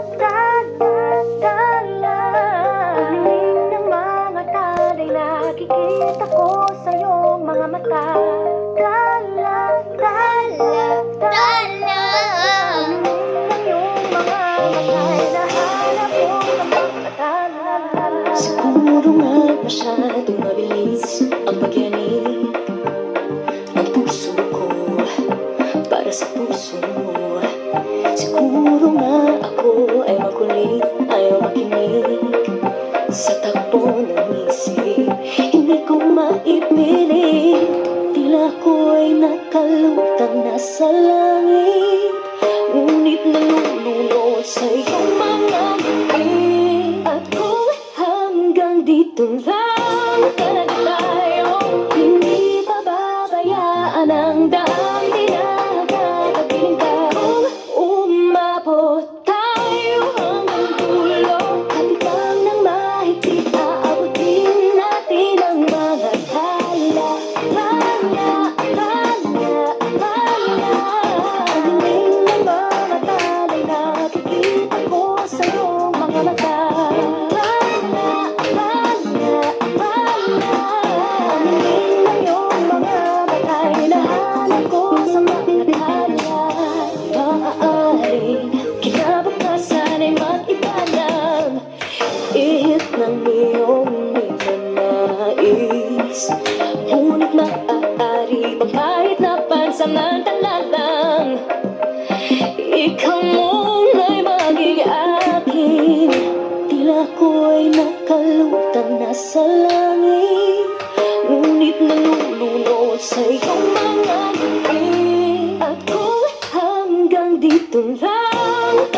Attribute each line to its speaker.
Speaker 1: Pagdating ng mga talay, nakikita ko sa iyong mga mata. Dala, dala, dala. Ng iyong mga mata'y nahanap ko sa mga tala.
Speaker 2: Siguro nga masyadong mabilis ang pagyanig ng puso ko para sa puso mo. Siguro nga ako ay makulit, ayaw makinig sa takbo ng isip. Hindi ko maipilit, tila ko ay nakalutang nasa langit, ngunit nalulunod sa iyong mga ngiti. At kung hanggang dito lang talaga tayo, hindi pababayaan ang daan, di na kakapiling ka. Kung umabot tayo hanggang dulo, hatigang ng mahigpit, aabutin natin ang mga tala. Tala, tala, tala. Ang hiling ng mga talay, nakikita ko sa iyong mga mata. Ihit ng iyong ninanais, ngunit maaari bang kahit na pansamantala lang, ikaw muna'y maging akin. Tila ko'y nakalutang nasa langit, ngunit nalulunod sa iyong mga ngiti. At kung hanggang dito lang